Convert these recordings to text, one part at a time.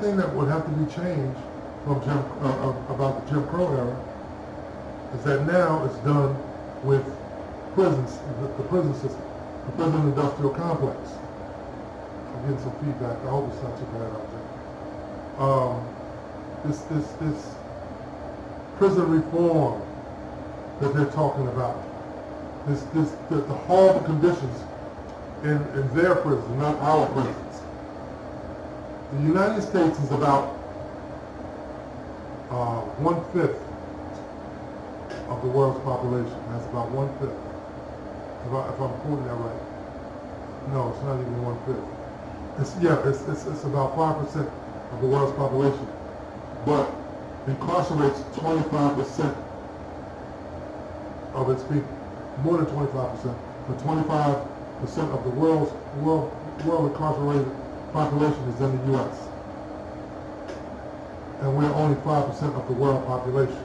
thing that would have to be changed from about the Jim Crow era is that now it's done with prisons, the prison system, the prison industrial complex. I'm getting some feedback. I hope it's not too bad out there. This prison reform that they're talking about, the horrible conditions in their prisons, not our prisons. The United States is about 1/5 of the world's population. That's about 1/5. If I'm quoting that right. No, it's not even 1/5. It's about 5% of the world's population, but incarcerates 25% of its people. More than 25%, but 25% of the world incarcerated population is in the U.S. And we're only 5% of the world population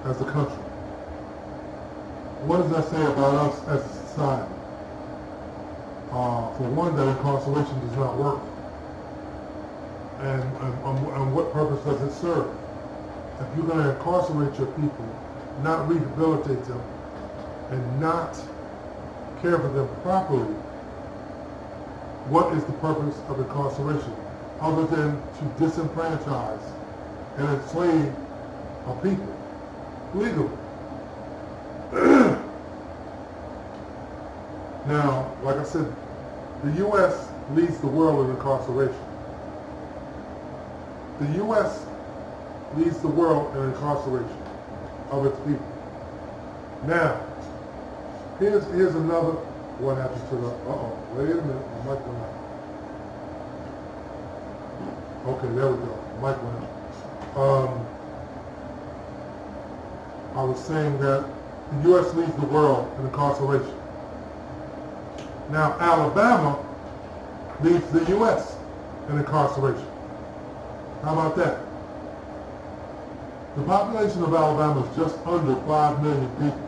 as a country. What does that say about us as a society? For one, that incarceration does not work. And what purpose does it serve? If you're going to incarcerate your people, not rehabilitate them, and not care for them properly, what is the purpose of incarceration other than to disenfranchise and enslave a people legally? Now, like I said, the U.S. leads the world in incarceration. The U.S. leads the world in incarceration of its people. Now, here's another. What happens to the? Wait a minute, my mic went out. Okay, there we go. Mic went out. I was saying that the U.S. leads the world in incarceration. Now, Alabama leads the U.S. in incarceration. How about that? The population of Alabama is just under 5 million people,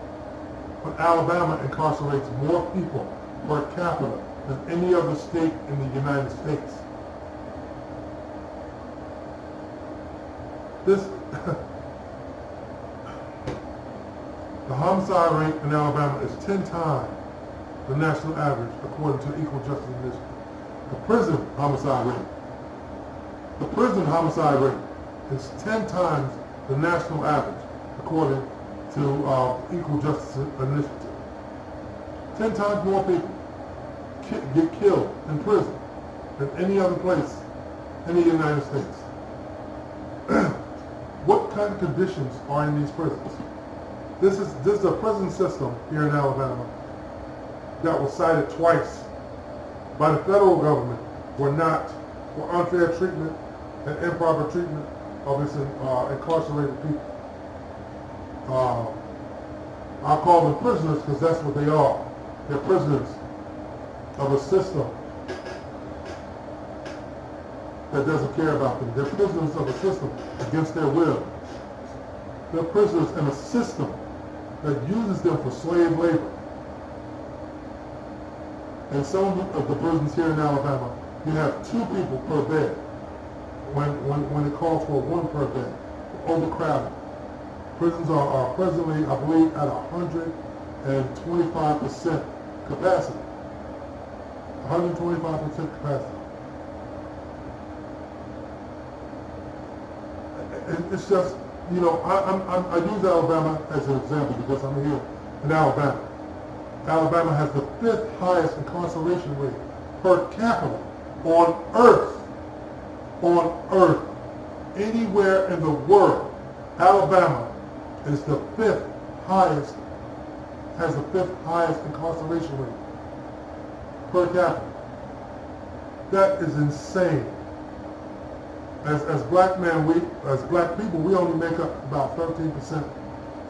but Alabama incarcerates more people per capita than any other state in the United States. The homicide rate in Alabama is 10 times the national average, according to Equal Justice Initiative. The prison homicide rate is 10 times the national average, according to Equal Justice Initiative. 10 times more people get killed in prison than any other place in the United States. What kind of conditions are in these prisons? This is a prison system here in Alabama that was cited twice by the federal government for unfair treatment and improper treatment of its incarcerated people. I'll call them prisoners because that's what they are. They're prisoners of a system that doesn't care about them. They're prisoners of a system against their will. They're prisoners in a system that uses them for slave labor. In some of the prisons here in Alabama, you have 2 people per bed when it calls for 1 per bed. Overcrowded. Prisons are presently, I believe, at 125% capacity. 125% capacity. It's just, I use Alabama as an example because I'm here in Alabama. Alabama has the 5th highest incarceration rate per capita on earth. On earth. Anywhere in the world, Alabama is the 5th highest, has the 5th highest incarceration rate per capita. That is insane. As black men, as black people, we only make up about 13%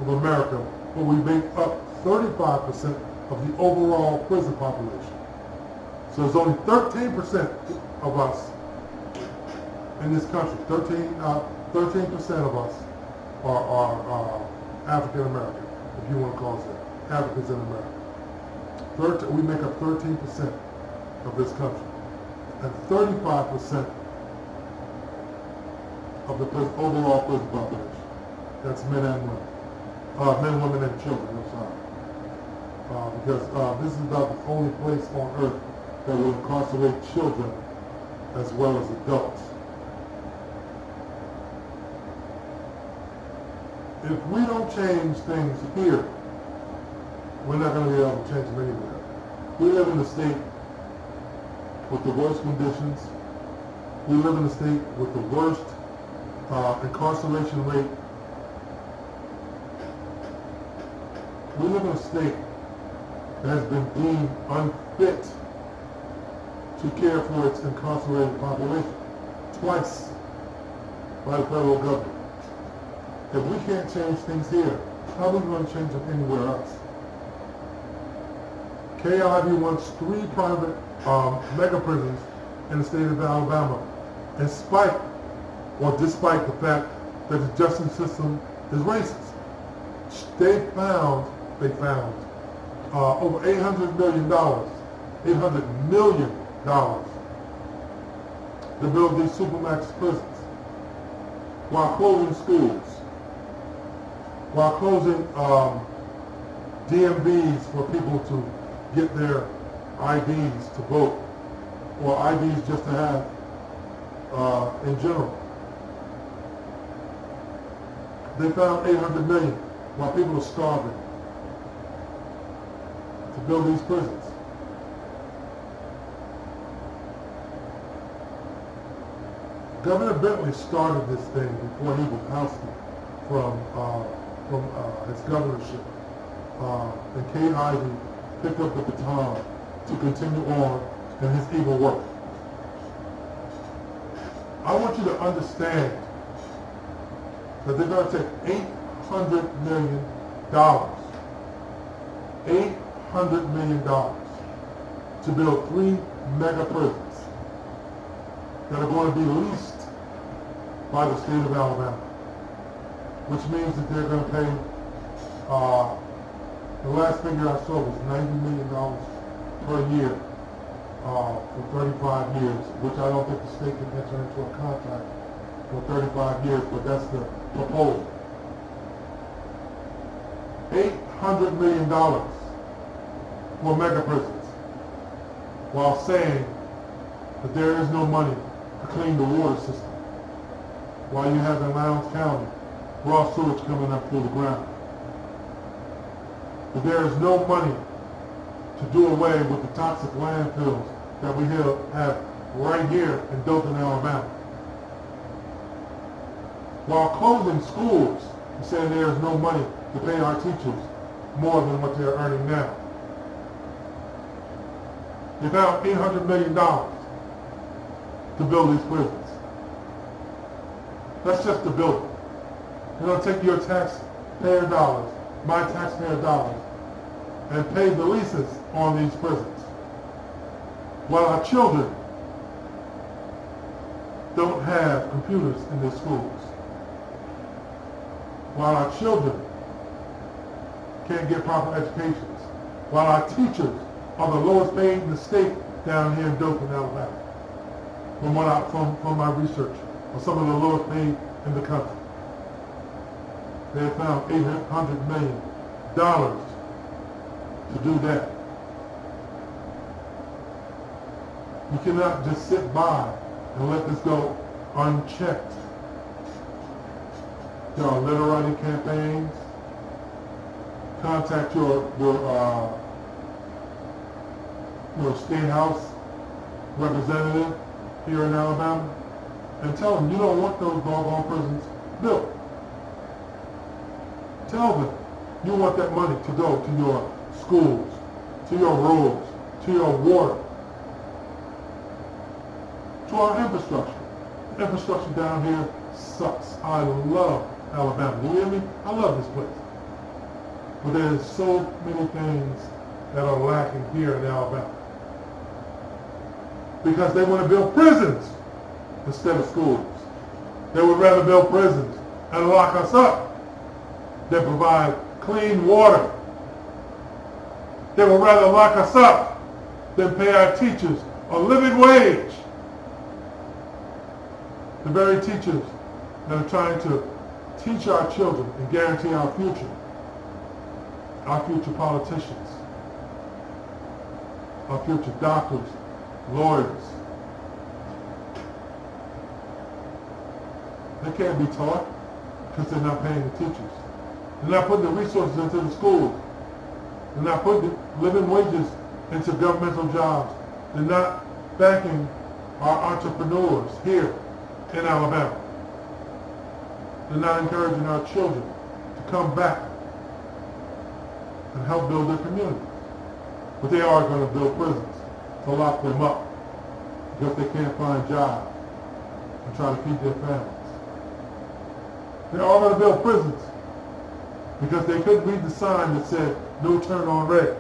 of America, but we make up 35% of the overall prison population. So there's only 13% of us in this country. 13% of us are African American, if you want to call us that, Africans in America. We make up 13% of this country, and 35% of the overall prison population. That's men and women. Men, women, and children, I'm sorry. Because this is about the only place on earth that will incarcerate children as well as adults. If we don't change things here, we're not going to be able to change them anywhere. We live in a state with the worst conditions. We live in a state with the worst incarceration rate. We live in a state that has been deemed unfit to care for its incarcerated population twice by the federal government. If we can't change things here, how are we going to change them anywhere else? KIV wants 3 private mega prisons in the state of Alabama, in spite or despite the fact that the justice system is racist. They found over $800 million to build these supermax prisons, while closing schools, while closing DMVs for people to get their IDs to vote, or IDs just to have in general. They found $800 million while people are starving to build these prisons. Governor Bentley started this thing before he was ousted from his governorship, and Kay Ivey picked up the baton to continue on in his evil work. I want you to understand that they're going to take $800 million to build 3 mega prisons that are going to be leased by the state of Alabama, which means that they're going to pay, the last figure I saw was $90 million per year for 35 years, which I don't think the state can enter into a contract for 35 years, but that's the proposal. $800 million for mega prisons, while saying that there is no money to clean the water system, while you have in Lowndes County raw sewage coming up through the ground. That there is no money to do away with the toxic landfills that we have right here in Dothan, Alabama. While closing schools and saying there is no money to pay our teachers more than what they're earning now. They found $800 million to build these prisons. That's just to build it. They're going to take your taxpayer dollars, my taxpayer dollars, and pay the leases on these prisons, while our children don't have computers in their schools, while our children can't get proper educations, while our teachers are the lowest paid in the state down here in Dothan, Alabama, from my research, are some of the lowest paid in the country. They have found $800 million to do that. You cannot just sit by and let this go unchecked. There are letter writing campaigns. Contact your state house representative here in Alabama and tell them you don't want those doggone prisons built. Tell them you want that money to go to your schools, to your roads, to your water, to our infrastructure. The infrastructure down here sucks. I love Alabama. You hear me? I love this place. But there's so many things that are lacking here in Alabama. Because they want to build prisons instead of schools. They would rather build prisons and lock us up than provide clean water. They would rather lock us up than pay our teachers a living wage. The very teachers that are trying to teach our children and guarantee our future politicians, our future doctors, lawyers. They can't be taught because they're not paying the teachers. They're not putting the resources into the schools. They're not putting living wages into governmental jobs. They're not backing our entrepreneurs here in Alabama. They're not encouraging our children to come back and help build their communities. But they are going to build prisons to lock them up because they can't find jobs and try to feed their families. They are going to build prisons because they couldn't read the sign that said no turn on red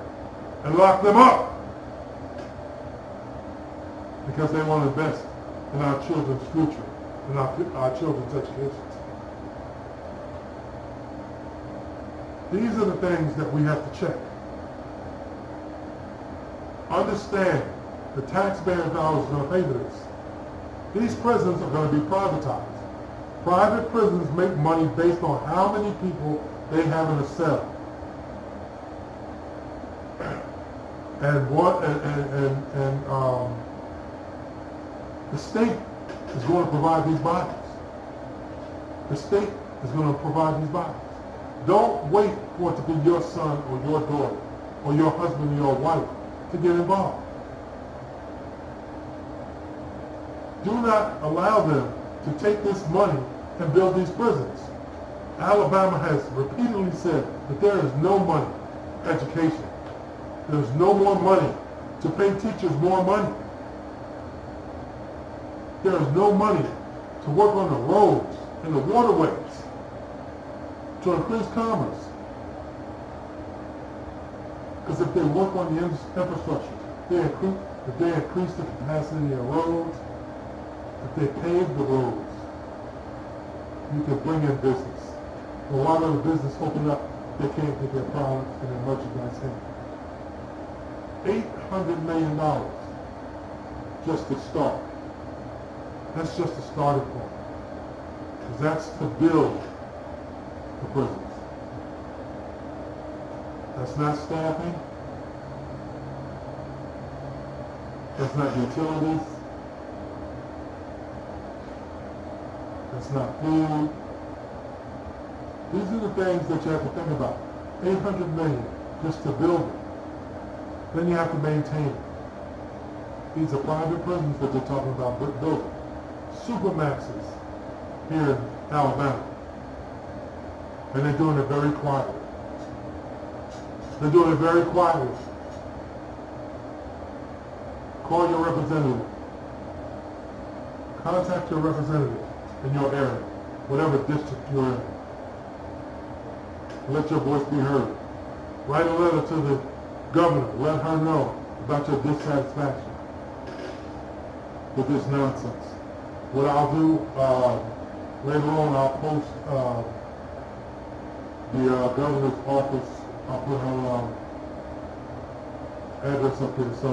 and lock them up because they want to invest in our children's future and our children's education. These are the things that we have to check. Understand the taxpayer dollars are going to pay for this. These prisons are going to be privatized. Private prisons make money based on how many people they have in a cell. And the state is going to provide these bodies. The state is going to provide these bodies. Don't wait for it to be your son or your daughter or your husband or your wife to get involved. Do not allow them to take this money and build these prisons. Alabama has repeatedly said that there is no money for education. There's no more money to pay teachers more money. There is no money to work on the roads and the waterways to increase commerce. Because if they work on the infrastructure, if they increase the capacity of roads, if they pave the roads, you can bring in business. A lot of the business open up, they can't get their products and their merchandise in. $800 million just to start. That's just a starting point. Because that's to build the prisons. That's not staffing. That's not utilities. That's not food. These are the things that you have to think about. $800 million just to build it. Then you have to maintain it. These are private prisons that they're talking about building. Supermaxes here in Alabama. And they're doing it very quietly. They're doing it very quietly. Call your representative. Contact your representative in your area, whatever district you're in. Let your voice be heard. Write a letter to the governor. Let her know about your dissatisfaction with this nonsense. What I'll do, later on I'll post the governor's office. I'll put her address up there so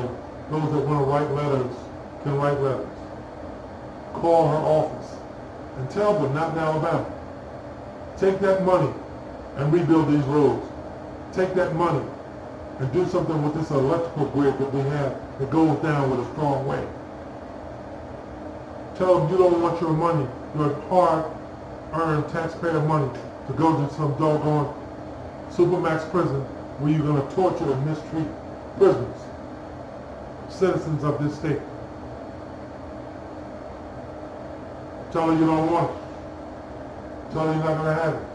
those that want to write letters can write letters. Call her office and tell them, not in Alabama, take that money and rebuild these roads. Take that money and do something with this electrical grid that we have that goes down with a strong wind. Tell them you don't want your money, your hard-earned taxpayer money, to go to some doggone supermax prison where you're going to torture and mistreat prisoners, citizens of this state. Tell them you don't want it. Tell them you're not going to have it.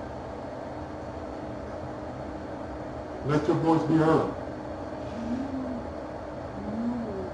Let your voice be heard.